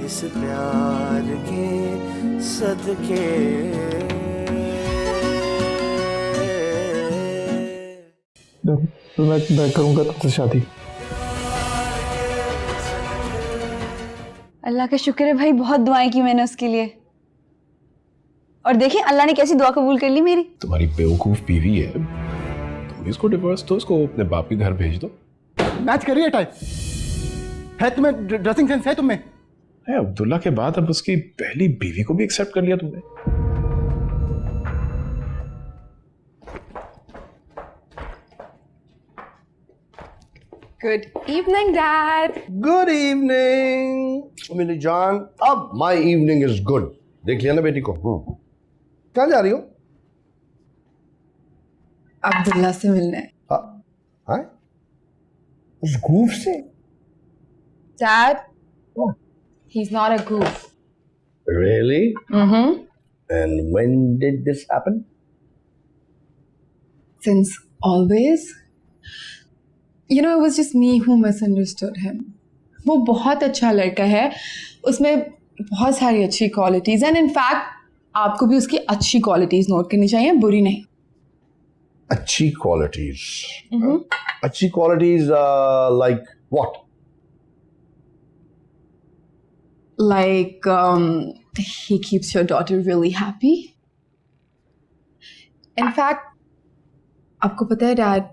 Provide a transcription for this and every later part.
इस प्यार के सदके। तो मैं करूँगा तुझसे शादी। अल्लाह का शुक्र है भाई, बहुत दुआएं की मैंने उसके लिए, और देखिए अल्लाह ने कैसी दुआ कबूल कर ली मेरी। तुम्हारी बेवकूफ बीवी है, तुम इसको डिवोर्स दो, उसको अपने बाप के घर भेज दो। मैच कर रही है टाइप है तुम्हें, ड्रेसिंग सेंस है तुम्हें? अब्दुल्ला के बाद अब उसकी पहली बीवी को भी एक्सेप्ट कर लिया तुमने। Good evening, Dad. Good evening मेरी जान। अब माई इवनिंग इज गुड। देख लिया ना बेटी को? कहाँ जा रही हो? अब्दुल्ला से मिलने। हाँ? उस goof से? Dad, he's not a goof. Really? Mm-hmm. And when did this happen? Since always. You know, it was just me who misunderstood him. वो बहुत अच्छा लड़का है, उसमें बहुत सारी अच्छी क्वालिटीज एंड इनफैक्ट आपको भी उसकी अच्छी क्वालिटीज नोट करनी चाहिए, बुरी नहीं। अच्छी क्वालिटीज? अच्छी qualities like what? Like, he keeps your daughter really happy. In fact, आपको पता है डैड,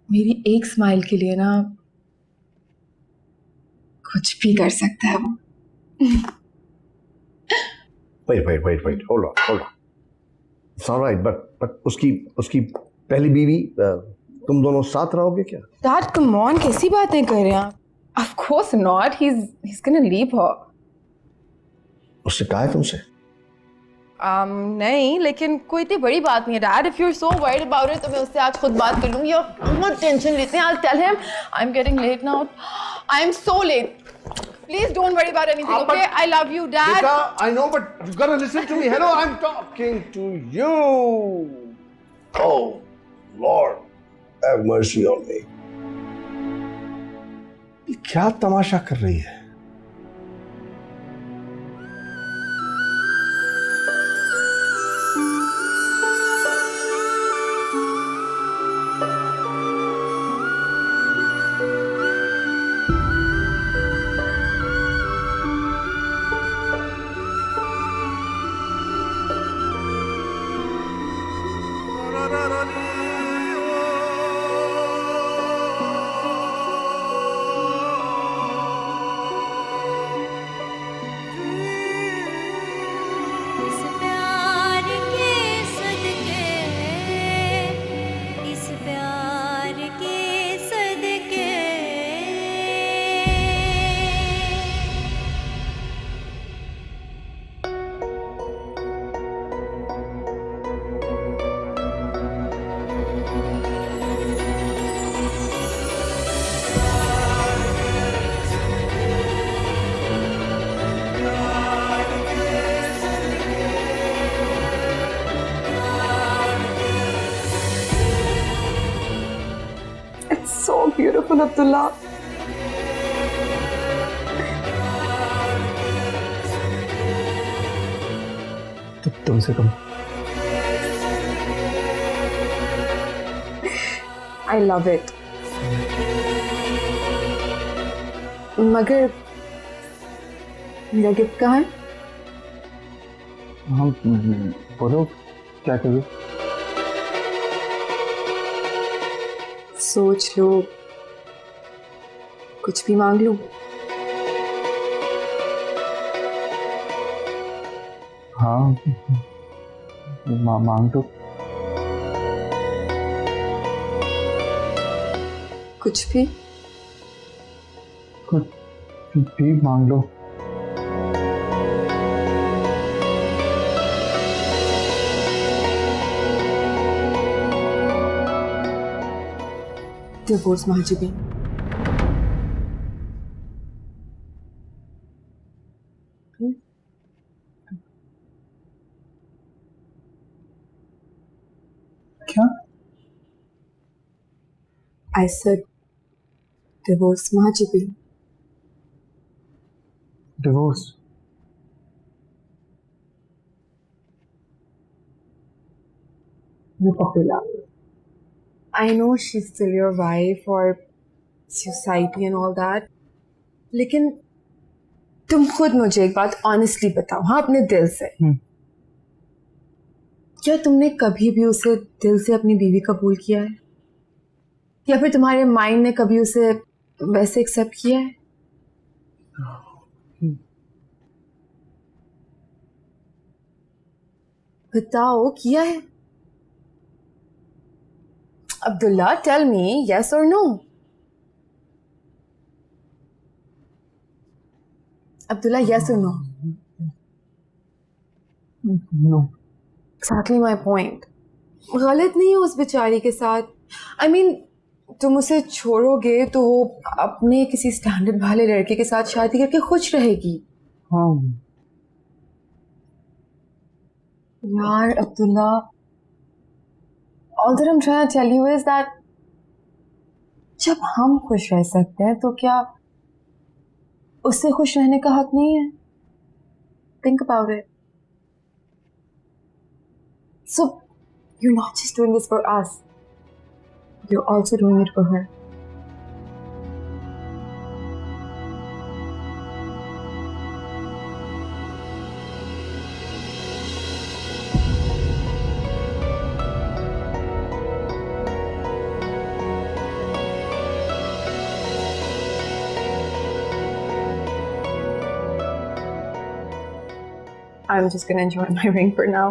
मेरी एक स्माइल के लिए ना कुछ भी कर सकता है वो। Wait. Hold on. It's all right, but उसकी पहली बीवी, तुम दोनों साथ रहोगे क्या? डैड कम ऑन, कैसी बातें कर रहे हैं आप? Of course not. He's gonna leave her. उससे कहा है तुमसे? नहीं, लेकिन कोई इतनी बड़ी बात नहीं है dad. If you're so worried about it, तो मैं उससे आज खुद बात कर लूँगी। और मत टेंशन लेते हैं। I'll tell him I'm getting late now. I'm so late. Please don't worry about anything, okay? I love you, Dad. Beta, I know, but you gotta listen to me. Hello, I'm talking to you. Oh, Lord, have mercy on me. ये क्या तमाशा कर रही है? इस प्यार के सदके, इस प्यार के सदके। It's so beautiful, Abdullah. तुमसे कम। I love it. मगर मेरा गिफ्ट कहाँ है? हाँ बोलो, क्या करूँ? सोच लो, कुछ भी मांग लो। हाँ मांग दो। कुछ भी? कुछ भी मांग लो। डिवोर्स महाजिबी। क्या? I said divorce Mahajabi. Divorce? Look, Abdullah, I know she's still your wife or society and all that, लेकिन तुम खुद मुझे एक बात ऑनेस्टली बताओ, हाँ, अपने दिल से, क्या तुमने कभी भी उसे दिल से अपनी बीवी कबूल किया है, या फिर तुम्हारे माइंड ने कभी उसे वैसे एक्सेप्ट किया है? बताओ, किया है? Abdullah, tell me yes or no. Abdullah, yes or no? No. Exactly my point. गलत नहीं है उस बेचारी के साथ. I mean, तुम उसे छोड़ोगे तो वो अपने किसी स्टैंडर्ड वाले लड़के के साथ शादी करके खुश रहेगी. हाँ. यार Abdullah, all that I'm trying to tell you is that जब हम खुश रह सकते हैं तो क्या उससे खुश रहने का हक नहीं है? Think about it. So you're not just doing this for us. You're also doing it for her. I'm just gonna enjoy my ring for now.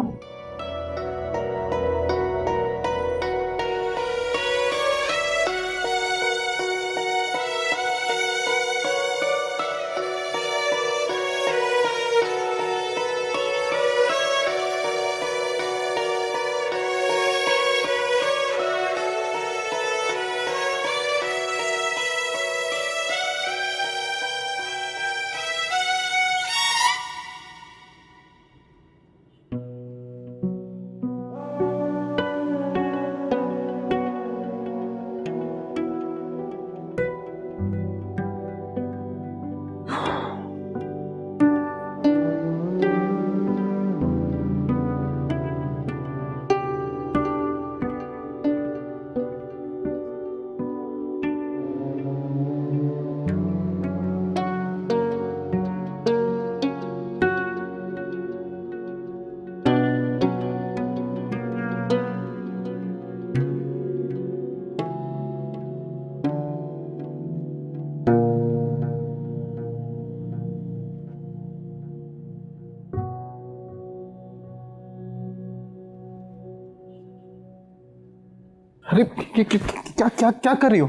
अरे क्या क्या क्या कर रही हो?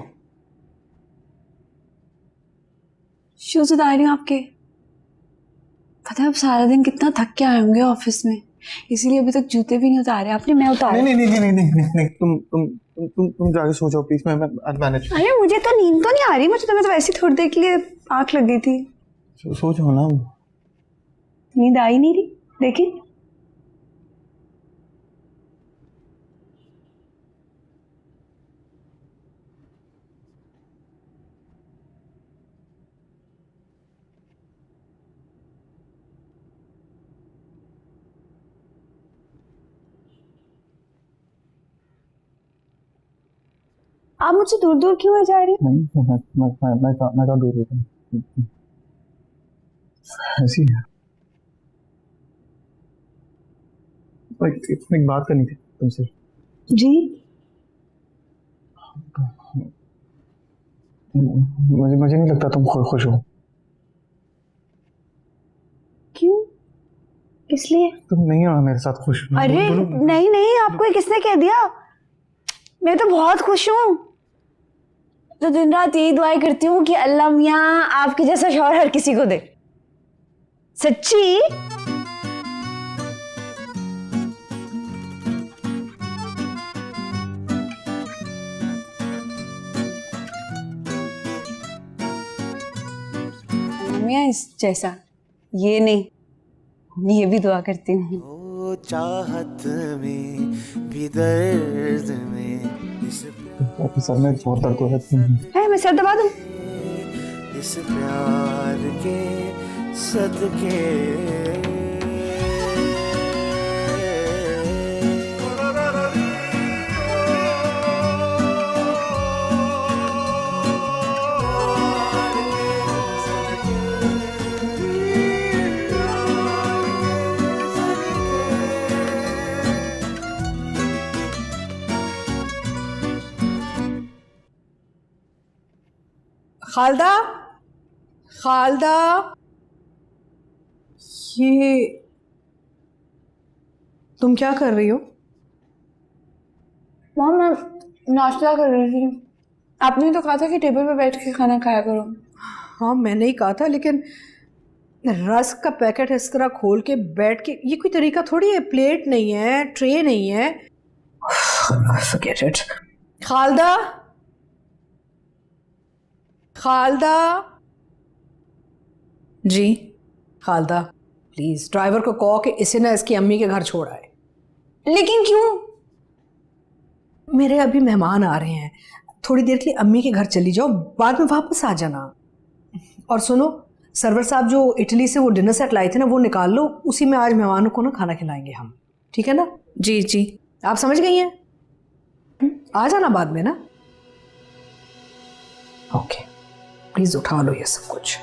शूज उतार रही हूँ आपके. पता है आप सारा दिन कितना थक के आए होंगे ऑफिस में, इसीलिए अभी तक जूते भी नहीं उतारे आपने. मैं उतार. नहीं नहीं नहीं नहीं नहीं नहीं नहीं, तुम जाके सो जाओ प्लीज. मैं मैनेज. अरे मुझे तो नींद तो नहीं आ रही, मुझे तो मैं तो वैसे थोड़ी देर के लिए आंख लग गई थी. सो जाओ ना. नींद आ ही नहीं रही. देखिए आप मुझे दूर दूर क्यों जा रही? नहीं मैं कहाँ दूर रही हूँ. ऐसी है. एक बात करनी थी तुमसे. जी. मुझे नहीं लगता तुम खुश हो. क्यों? इसलिए तुम नहीं हो मेरे साथ खुश. अरे नहीं नहीं, आपको ये किसने कह दिया? मैं तो बहुत खुश हूँ. तो दिन रात यही दुआएं करती हूँ कि अल्लाह मियाँ आपके जैसा शौहर हर किसी को दे. सच्ची. मियाँ इस जैसा, ये नहीं, ये भी दुआ करती हूँ. ओ चाहत में भी दर्द में सर में बहुत दर्द हो रहा है. मैं सर दबा दूँ? इस प्यार के सदके खालदा, खालदा, ये तुम क्या कर रही हो? मॉम मैं नाश्ता कर रही थी। आपने तो कहा था कि टेबल पे बैठ के खाना खाया करो। हाँ मैंने ही कहा था, लेकिन रस्क का पैकेट इस तरह खोल के बैठ के, ये कोई तरीका थोड़ी है। प्लेट नहीं है, ट्रे नहीं है। Forget it. Khalda, Khalda ji, Khalda please driver को कहो कि इसे ना इसकी अम्मी के घर छोड़ आए। लेकिन क्यों? मेरे अभी मेहमान आ रहे हैं, थोड़ी देर के लिए अम्मी के घर चली जाओ, बाद में वापस आ जाना। और सुनो, सरवर साहब जो इटली से वो डिनर सेट लाए थे ना, वो निकाल लो, उसी में आज मेहमानों को ना खाना खिलाएंगे हम, ठीक है ना? जी जी, आप समझ गई हैं? आ जाना बाद में ना। ओके, प्लीज उठा लो ये सब कुछ।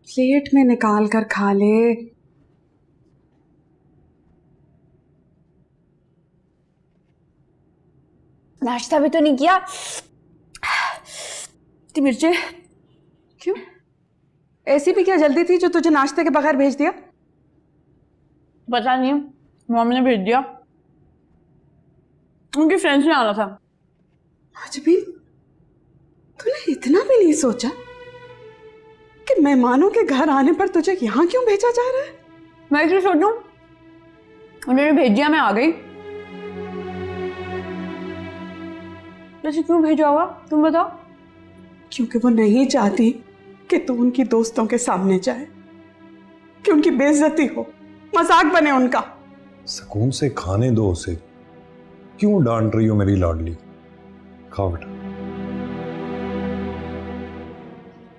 प्लेट में निकाल कर खा ले। नाश्ता भी तो नहीं किया। इतनी मिर्चें क्यों? ऐसी भी क्या जल्दी थी जो तुझे नाश्ते के बगैर भेज दिया? पता नहीं, मम्मी ने भेज दिया। उनके फ्रेंड्स ने आना था। आज भी तूने इतना भी नहीं सोचा कि मेहमानों के घर आने पर तुझे यहाँ क्यों भेजा जा रहा है? मैं क्यों सोचूं? उन्होंने भेज दिया, मैं आ गई। वैसे क्यों भेजा होगा, तुम बताओ? क्योंकि वो नहीं चाहती कि तू उनकी दोस्तों के सामने जाए, कि उनकी बेइज्जती हो, मजाक बने उनका। सुकून से खाने दो उसे, क्यों डांट रही हो मेरी लाडली? खाओ बेटा।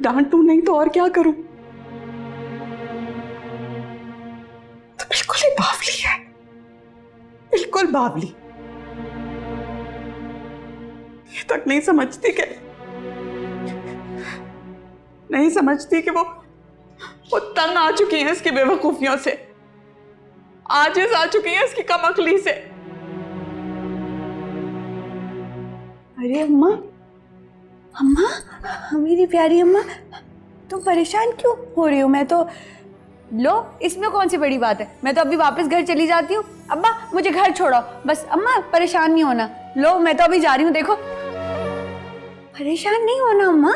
डांटू नहीं तो और क्या करूं? तो बिल्कुल ही बावली है, बिल्कुल बावली। ये तक नहीं समझती कि वो तंग आ चुकी है इसकी बेवकूफियों से, आजिज आ चुकी है इसकी कमअक्ली से। अरे अम्मा, अम्मा, मेरी प्यारी अम्मा, तुम परेशान क्यों हो रही हो? मैं तो, लो इसमें कौन सी बड़ी बात है, मैं तो अभी वापस घर चली जाती हूँ। अम्मा मुझे घर छोड़ो बस, अम्मा परेशान नहीं होना। लो मैं तो अभी जा रही हूँ, देखो। परेशान नहीं होना अम्मा।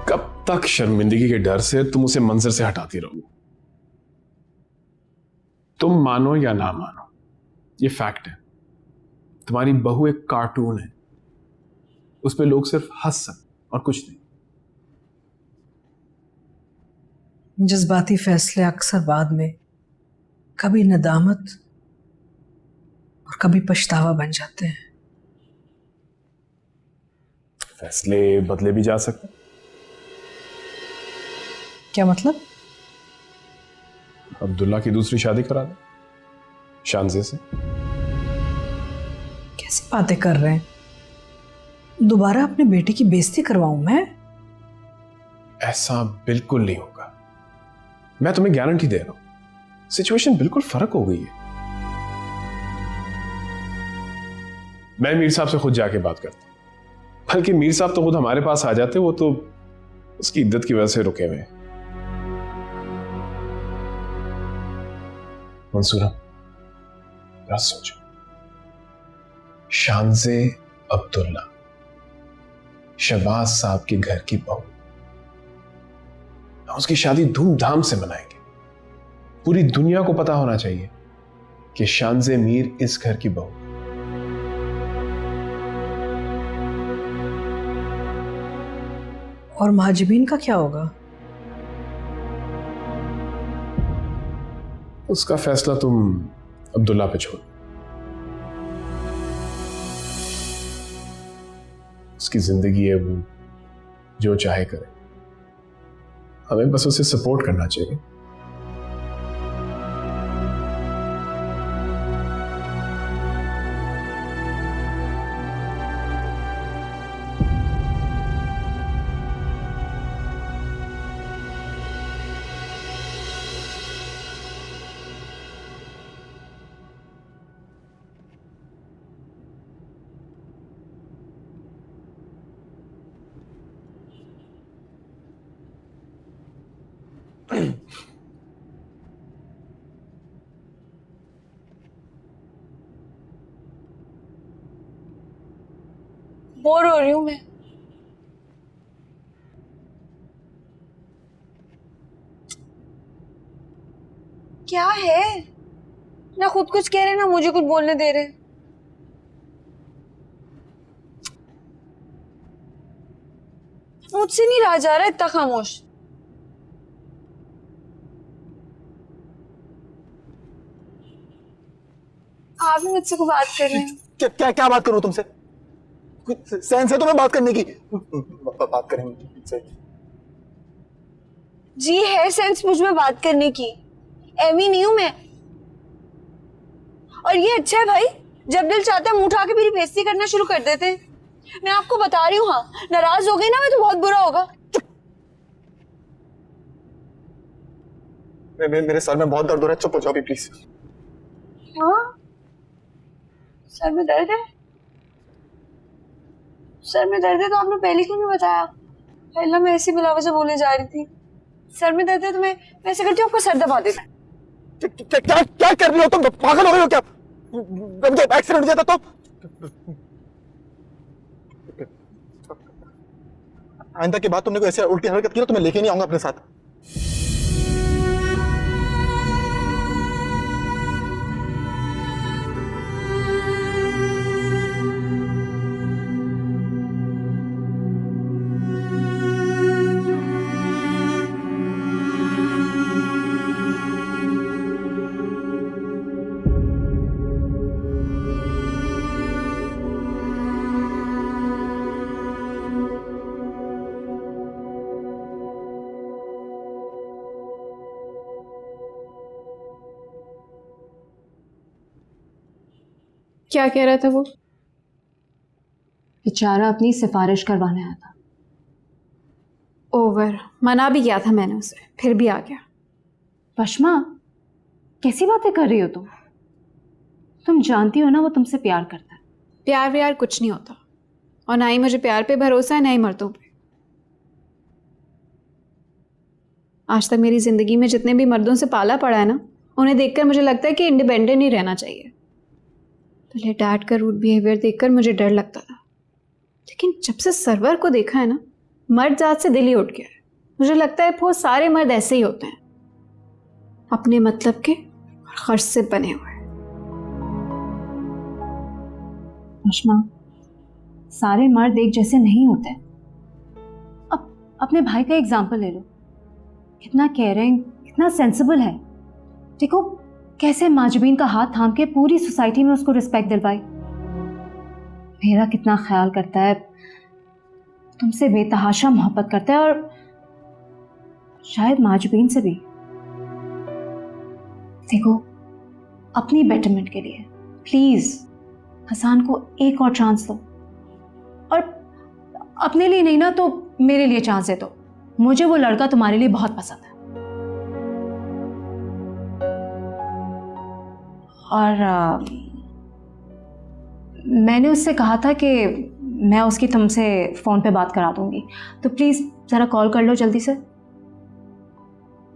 कब तक शर्मिंदगी के डर से तुम उसे मंजर से हटाती रहोगी? तुम मानो या ना मानो, ये फैक्ट है। तुम्हारी बहू एक कार्टून है, उस पे लोग सिर्फ हंस सकते और कुछ नहीं। जज्बाती फैसले अक्सर बाद में कभी नदामत और कभी पछतावा बन जाते हैं। फैसले बदले भी जा सकते हैं। क्या मतलब? अब्दुल्ला की दूसरी शादी करा दे शानजे से। कैसी बातें कर रहे हैं? दोबारा अपने बेटे की बेइज्जती करवाऊं मैं? ऐसा बिल्कुल नहीं होगा, मैं तुम्हें गारंटी दे रहा हूं। सिचुएशन बिल्कुल फर्क हो गई है। मैं मीर साहब से खुद जाके बात करता हूं, बल्कि मीर साहब तो खुद हमारे पास आ जाते, वो तो उसकी इद्दत की वजह से रुके हुए हैं। मंसूरा, जरा सोचो, शानज़े अब्दुल्ला शहबाज साहब के घर की बहू, हम उसकी शादी धूमधाम से मनाएंगे। पूरी दुनिया को पता होना चाहिए कि शानज़े मीर इस घर की बहू। और महाजिबीन का क्या होगा? उसका फैसला तुम अब्दुल्ला पे छोड़। उसकी जिंदगी है, वो जो चाहे करे, हमें बस उसे सपोर्ट करना चाहिए। बोर हो रही हूँ मैं। क्या है? ना खुद कुछ कह रहे ना मुझे कुछ बोलने दे रहे। मुझसे नहीं रहा जा रहा इतना खामोश। आप भी मुझसे को बात कर रहे हैं। क्या क्या बात करूं तुमसे? सेंस है तुम्हें बात करने की? बात करेंगे। जी है सेंस मुझ में बात करने की, एमी नहीं हूं मैं। और ये अच्छा है भाई, जब दिल चाहता है मुंह उठा के मेरी बेइज्जती करना शुरू कर देते हैं। मैं आपको बता रही हूँ, हाँ नाराज हो गई ना मैं तो बहुत बुरा होगा। मेरे सर में बहुत दर्द हो रहा है, चुप हो जाओ प्लीज। हाँ सर में दर्द है? सर में दर्द है तो आपने पहले क्यों नहीं बताया? पहला मैं ऐसी बिला वजह बोलने जा रही थी। सर में दर्द है तो मैं ऐसे करती हूँ आपका सर दबा देता। क्या क्या कर रही हो तुम? पागल हो गई हो क्या? जब एक्सीडेंट हो जाता तो? आइंदा की बात तुमने कोई ऐसे उल्टी हरकत की ना तो मैं लेके नहीं आऊंगा अपने साथ। क्या कह रहा था वो? बेचारा अपनी सिफारिश करवाने आया था। ओवर, मना भी किया था मैंने उसे, फिर भी आ गया। पश्मा कैसी बातें कर रही हो तुम? तुम जानती हो ना वो तुमसे प्यार करता है। प्यार व्यार कुछ नहीं होता, और ना ही मुझे प्यार पे भरोसा है, ना ही मर्दों पे। आज तक मेरी जिंदगी में जितने भी मर्दों से पाला पड़ा है ना, उन्हें देखकर मुझे लगता है कि इंडिपेंडेंट ही रहना चाहिए। पहले डैड का रूड बिहेवियर देखकर मुझे डर लगता था, लेकिन जब से सरवर को देखा है ना, मर्द जात से दिल ही उठ गया है। मुझे लगता है बहुत सारे मर्द ऐसे ही होते हैं, अपने मतलब के और खर्च से बने हुए। पश्मा सारे मर्द एक जैसे नहीं होते। अब अपने भाई का एग्जाम्पल ले लो, कितना केयरिंग, कितना सेंसिबल है। देखो कैसे माजबीन का हाथ थाम के पूरी सोसाइटी में उसको रिस्पेक्ट दिलवाई। मेरा कितना ख्याल करता है, तुमसे बेतहाशा मोहब्बत करता है, और शायद माजबीन से भी। देखो अपनी बेटरमेंट के लिए प्लीज हसान को एक और चांस दो, और अपने लिए नहीं ना तो मेरे लिए चांस दे दो। मुझे वो लड़का तुम्हारे लिए बहुत पसंद है। और मैंने उससे कहा था कि मैं उसकी तुमसे फ़ोन पे बात करा दूंगी, तो प्लीज़ ज़रा कॉल कर लो जल्दी से।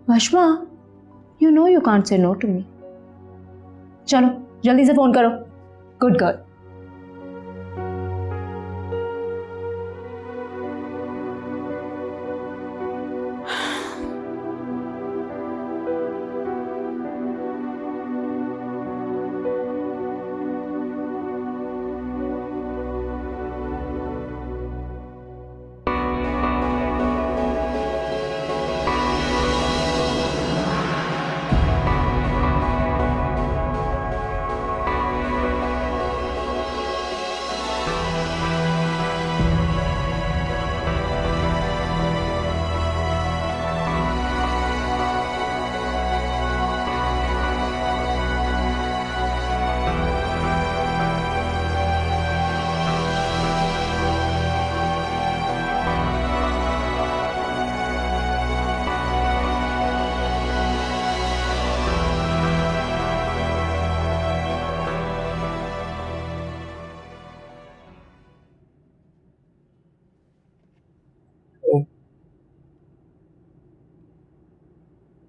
Washma, you know you can't say no to me. चलो जल्दी से फ़ोन करो। Good girl.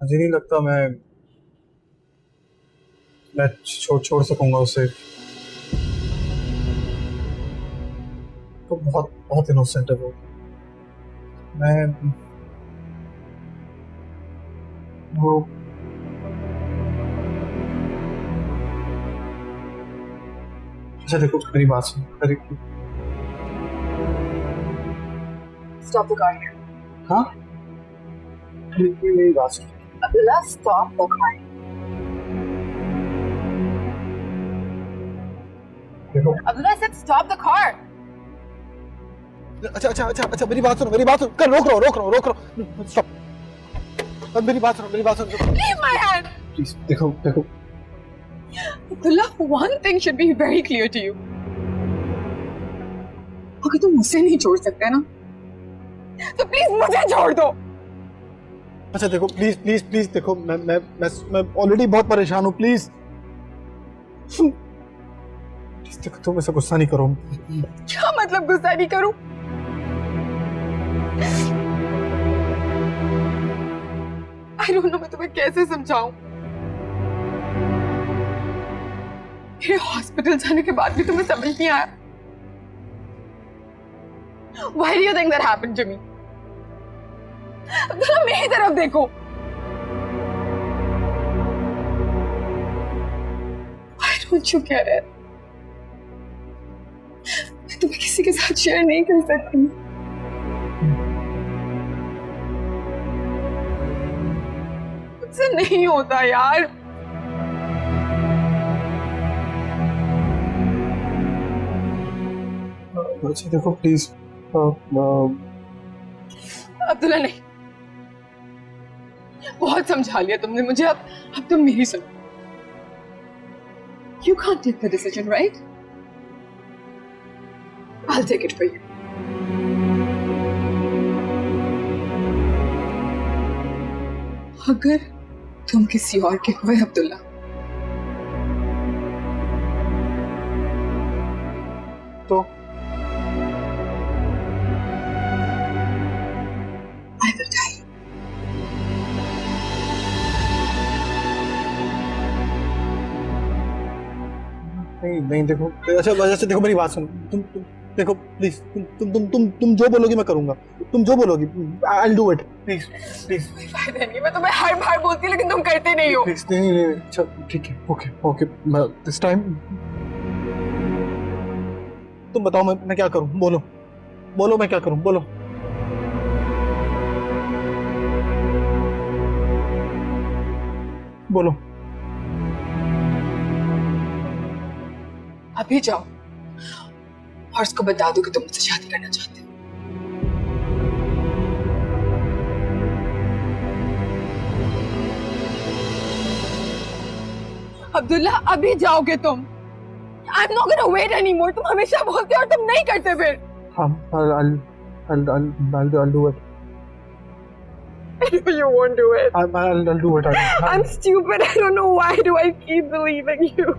मुझे नहीं लगता मैं छोड़ सकूंगा उसे। तो बहुत बहुत इनोसेंट है वो। वो अच्छा देखो मेरी बात सुन। Stop the car here. हाँ मेरी बात सुन। Abdullah, stop the car. देखो Abdullah, I said stop the car. अच्छा मेरी बात सुनो कर रोक रहा हूँ स्टॉप। मेरी बात सुनो Leave my hand. प्लीज देखो Abdullah, one thing should be very clear to you. अगर तुम मुझसे नहीं छोड़ सकते ना, तो प्लीज मुझे छोड़ दो। अच्छा देखो प्लीज देखो मैं ऑलरेडी बहुत परेशान हूँ। प्लीज देखो तुम ऐसा गुस्सा नहीं करो। क्या मतलब गुस्सा नहीं करूं? I don't know मैं तुम्हें कैसे समझाऊं। मेरे हॉस्पिटल जाने के बाद भी तुम्हें समझ नहीं आया। Why do you think that happened to me? Abdullah मेरी तरफ देखो। Why don't you get it? मैं तुम्हें किसी के साथ शेयर नहीं कर सकती। मुझसे नहीं होता यार। अच्छा देखो प्लीज अब्दुल्ला नहीं, बहुत समझा लिया तुमने मुझे। अब तुम मेरी सुनो। You can't take the decision, right? I'll take it for you. अगर तुम किसी और के हुए अब्दुल्ला, तो I will die. नहीं देखो अच्छा देखो मेरी बात सुनो। तुम देखो प्लीज तुम जो बोलोगी मैं करूंगा। तुम जो बोलोगी I'll do it. प्लीज फायदा नहीं, मैं तुम्हें हर बार बोलती हूँ लेकिन तुम करते नहीं हो। प्लीज नहीं अच्छा ठीक है ओके दिस टाइम तुम बताओ मैं क्या करूं। बोलो मैं क्या करूं। बोलो अभी जाओ और उसको बता दो कि तुम मुझसे शादी करना चाहते हो। अब्दुल्ला अभी जाओगे तुम? I'm not gonna wait anymore. तुम हमेशा बोलते हो और तुम नहीं करते फिर। हाँ I'll do it. I know you won't do it. I'll do it. I'm stupid. I don't know why do I keep believing you.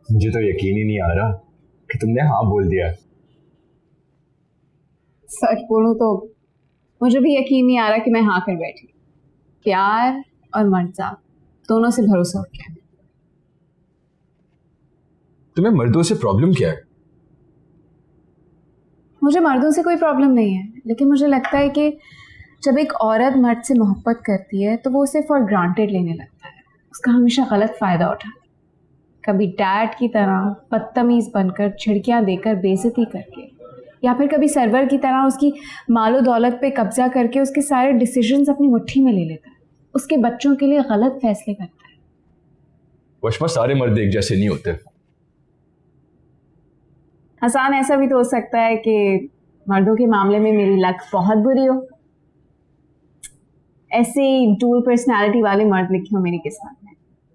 मुझे तो यकीन ही नहीं आ रहा कि तुमने हाँ बोल दिया। सच बोलूं तो मुझे भी यकीन नहीं आ रहा कि मैं हाँ कर बैठी। प्यार और मर्जा दोनों से भरोसा हो गया। तुम्हें मर्दों से प्रॉब्लम क्या है? मुझे मर्दों से कोई प्रॉब्लम नहीं है, लेकिन मुझे लगता है कि जब एक औरत मर्द से मोहब्बत करती है तो वो उसे फॉर ग्रांटेड लेने लगता है, उसका हमेशा गलत फायदा उठाता है। कभी डैड की तरह बदतमीज बनकर झिड़कियां देकर बेइज्जती करके, या फिर कभी सर्वर की तरह उसकी मालो दौलत पे कब्जा करके उसके सारे डिसीजंस अपनी मुट्ठी में ले लेता है, उसके बच्चों के लिए गलत फैसले करता है। वशमा, सारे मर्द एक जैसे नहीं होते। आसान ऐसा भी तो हो सकता है कि मर्दों के मामले में मेरी लक बहुत बुरी हो, ऐसे डुअल पर्सनालिटी वाले मर्द लिखे हो मेरी किस्मत में।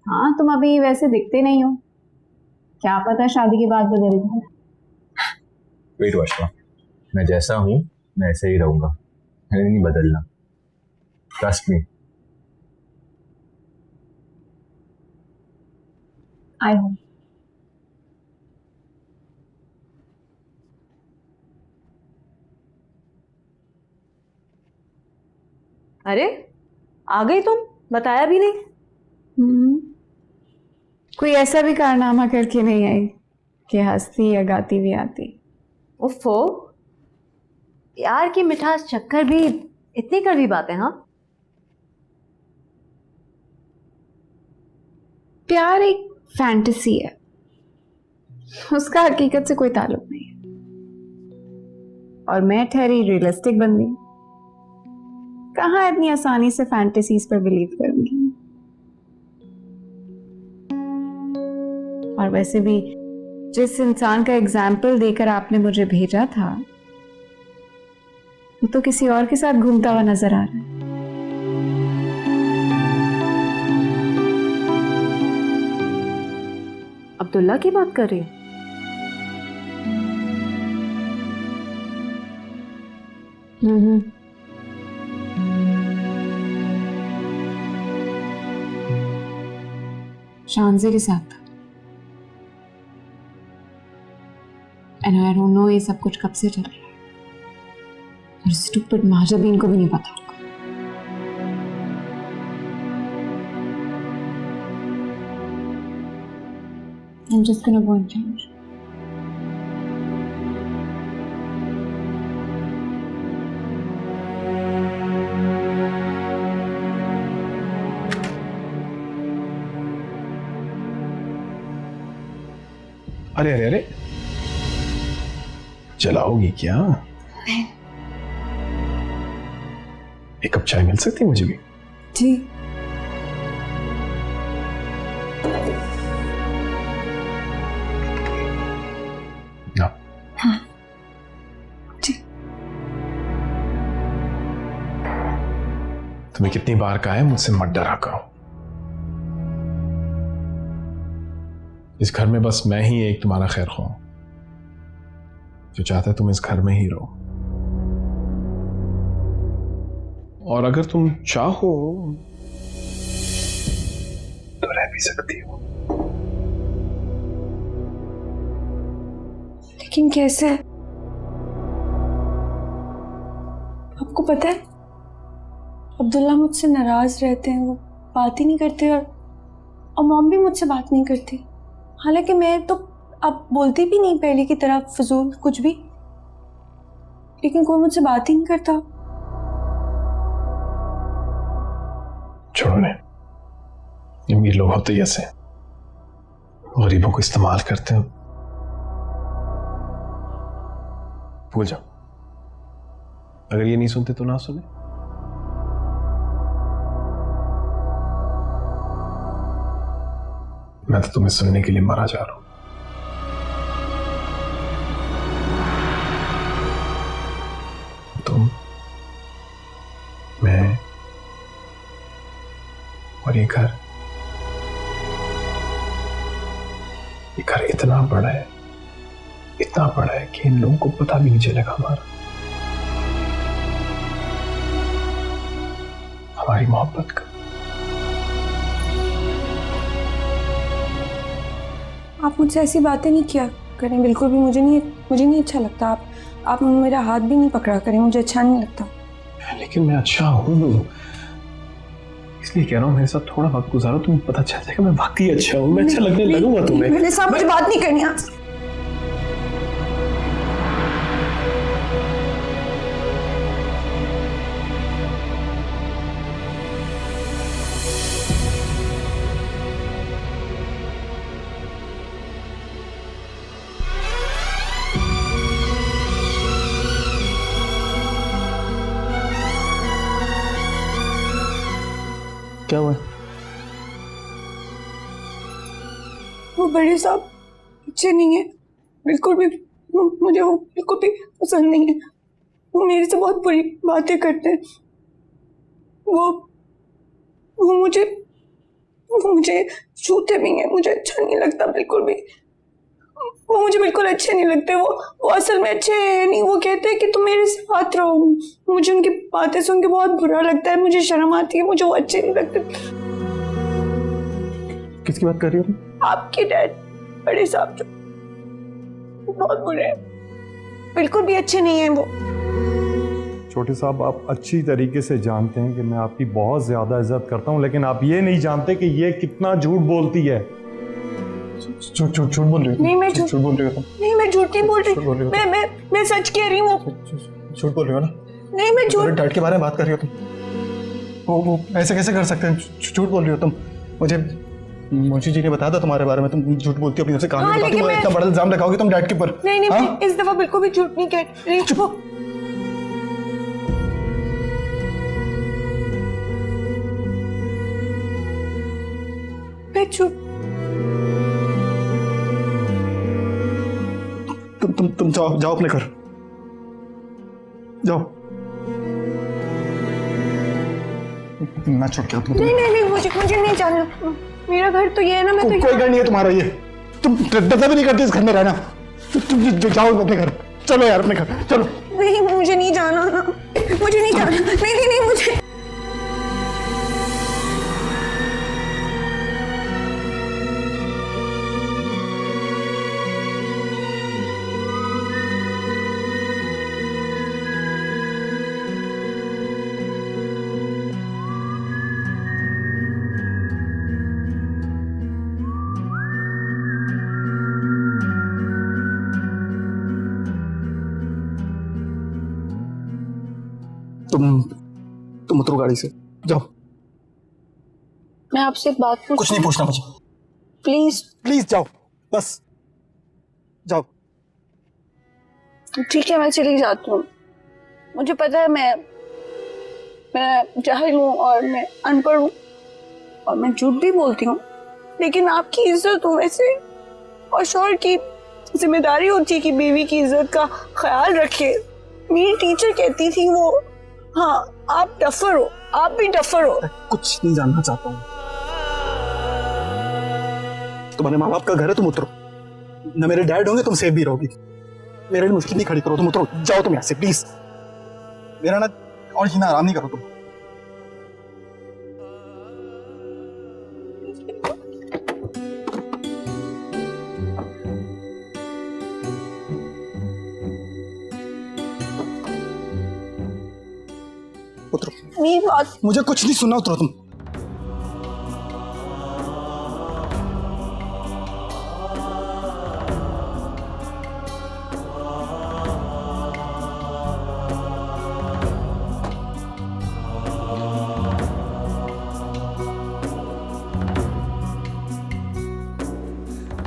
हाँ, तुम अभी वैसे दिखते नहीं हो, क्या पता शादी के बाद बदल जाए। वेट वशमा, मैं जैसा हूँ मैं ऐसे ही रहूंगा, मैंने नहीं बदलना। Trust me. I hope. अरे आ गई तुम, बताया भी नहीं। कोई ऐसा भी कारनामा करके नहीं आई कि हंसती या गाती भी आती। उफ़ो, प्यार की मिठास चक्कर भी इतनी कड़वी बातें। हाँ, प्यार एक फैंटेसी है, उसका हकीकत से कोई ताल्लुक नहीं है। और मैं ठहरी रियलिस्टिक बंदी, कहाँ इतनी आसानी से फैंटेसीज पर बिलीव करूंगी। और वैसे भी जिस इंसान का एग्जाम्पल देकर आपने मुझे भेजा था वो तो किसी और के साथ घूमता हुआ नजर आ रहा है। अब्दुल्ला की बात कर रही हूँ। शानजे के साथ था। एंड आई डोंट नो ये सब कुछ कब से चल रहा है, और स्टूपिड महाजबीन को भी नहीं पता होगा। I'm just gonna go and change. अरे अरे अरे, जलाओगी क्या? एक कप चाय मिल सकती है मुझे भी? जी। ना। हाँ जी। तुम्हें कितनी बार कहा है मुझसे मत डरा करो। इस घर में बस मैं ही एक तुम्हारा खैर ख्वाह हूं जो चाहता है तुम इस घर में ही रहो, और अगर तुम चाहो तो रह भी सकती हो। लेकिन कैसे? आपको पता है अब्दुल्ला मुझसे नाराज रहते हैं, वो बात ही नहीं करते, और मॉम भी मुझसे बात नहीं करती। हालांकि मैं तो अब बोलती भी नहीं पहले की तरह फजूल कुछ भी, लेकिन कोई मुझसे बात ही नहीं करता। छोड़ो ने, अमीर लोग होते ही ऐसे, गरीबों को इस्तेमाल करते हैं। भूल जाओ, अगर ये नहीं सुनते तो ना सुने। मैं तो तुम्हें सुनने के लिए मरा जा रहा हूं। और ये घर इतना बड़ा है, इतना बड़ा है कि इन लोगों को पता भी नहीं चलेगा हमारी मोहब्बत का। आप मुझसे ऐसी बातें नहीं किया करें, बिल्कुल भी मुझे नहीं अच्छा लगता। आप मेरा हाथ भी नहीं पकड़ा करें, मुझे अच्छा नहीं लगता। लेकिन मैं अच्छा हूँ, इसलिए कह रहा हूँ मेरे साथ थोड़ा वक्त गुजारो, तुम्हें पता चल जाएगा मैं वाकई अच्छा हूँ, मैं अच्छा लगने लगूंगा तुम्हें। मेरे साथ मुझे बात नहीं करनी आपसे। क्या हुआ? वो बड़े साहब अच्छे नहीं है, बिल्कुल भी। मुझे वो बिल्कुल भी पसंद नहीं है। वो मेरे से बहुत बुरी बातें करते हैं। वो मुझे छूते भी हैं, मुझे अच्छा नहीं लगता बिल्कुल भी। वो मुझे बिल्कुल अच्छे नहीं लगते। वो असल में अच्छे हैं नहीं। वो कहते हैं कि तुम मेरे साथ रहो। मुझे उनकी बातें सुन के बहुत बुरा लगता है, मुझे शर्म आती है, मुझे वो अच्छे नहीं लगते। किसकी बात कर रही हो? आपके डैड, बड़े साहब, जो बहुत बुरे हैं, बिल्कुल भी अच्छे नहीं हैं वो। छोटे साहब, आप अच्छी तरीके से जानते हैं कि मैं आपकी बहुत ज्यादा इज्जत करता हूं, लेकिन आप ये नहीं जानते कि ये कितना झूठ बोलती है। झूठ बोल रही हो? नहीं, मैं झूठ बोल रही हो। नहीं, मैं झूठ नहीं बोल रही। मैं सच कह रही हूँ। झूठ बोल रही हो ना? नहीं, मैं झूठ। डैड के बारे में बात कर रही हो तुम? वो ऐसे कैसे कर सकते हैं? झूठ बोल रही हो तुम। मुझे जी ने बताया था तुम्हारे बारे में, तुम झूठ बोलती हो, अपनी उनसे कहानी बताती हो, इतना बड़ा इल्जाम लगाओगे तुम डैड के ऊपर। नहीं, मैं इस दफा बिल्कुल भी झूठ नहीं कह रही। मैं झूठ। तुम जाओ अपने घर जाओ। मैं छोड़ के नहीं, मुझे नहीं जाना। मेरा घर तो ये है ना। मैं तो कोई घर नहीं है तुम्हारा ये। तुम डरता भी नहीं करती इस घर में रहना। तुम जाओ अपने घर, चलो यार अपने घर चलो। नहीं, मुझे नहीं जाना। मुझे नहीं जाना। नहीं, मुझे। तुम उतरो गाड़ी से, जाओ। मैं आपसे एक बात कुछ नहीं पूछना मुझे। प्लीज जाओ, बस जाओ। ठीक है, मैं चली जाती हूँ। मुझे पता है मैं जाहिल हूँ और मैं अनपढ़ हूँ और मैं झूठ भी बोलती हूँ, लेकिन आपकी इज्जत हो वैसे, और शौहर की जिम्मेदारी होती है कि बीवी की इज्जत का ख्याल रखे। मेरी टीचर कहती थी वो, हाँ आप टफर हो, आप भी टफर हो। कुछ नहीं जानना चाहता हूँ। तुम्हारे माँ बाप का घर है, तुम उतरो। न मेरे डैड होंगे, तुम सेफ भी रहोगी। मेरे लिए मुश्किल नहीं खड़ी करो, तुम उतरो, जाओ तुम यहाँ से प्लीज। मेरा ना और जीना आराम नहीं करो तुम। उतरो। मेरी बात, मुझे कुछ नहीं सुनना, उतरो तुम।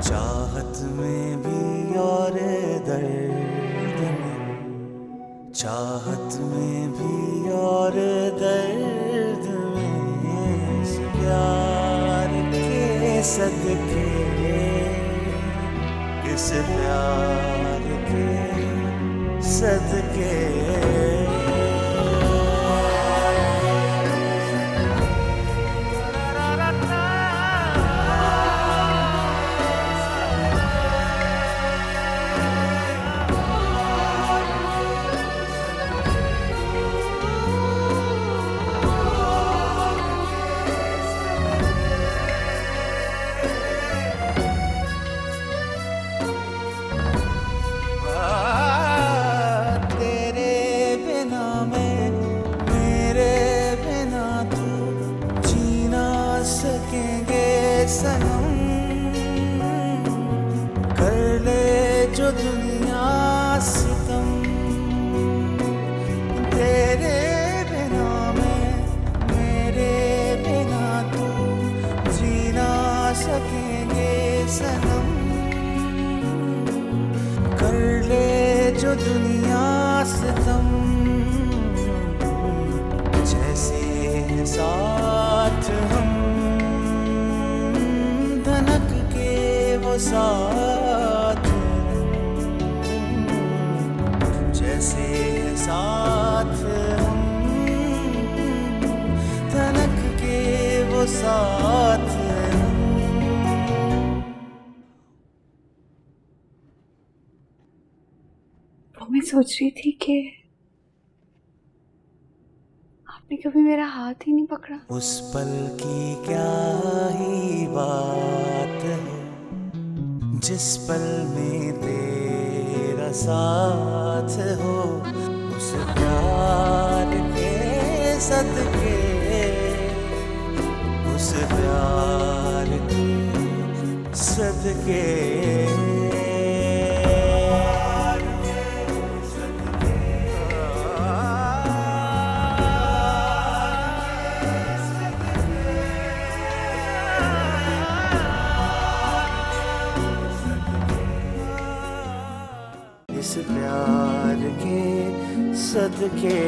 चाहत में भी और दर्द में, चाहत में भी और दर्द में, इस प्यार के सदके, इस प्यार के सदके। सनम, कर ले जो दुनिया सितम, तेरे बिना मैं, मेरे बिना तू जी ना सकेंगे सनम, कर ले जो दुनिया सितम, जैसे हैं साथ हम धनक के वो साथ, जैसे हैं साथ हम धनक के वो साथ। मैं सोच रही थी कि आपने कभी मेरा हाथ ही नहीं पकड़ा। उस पल की क्या ही बात है, जिस पल में तेरा साथ हो, उस प्यार के सदके, उस प्यार के सदके। इस प्यार के सदके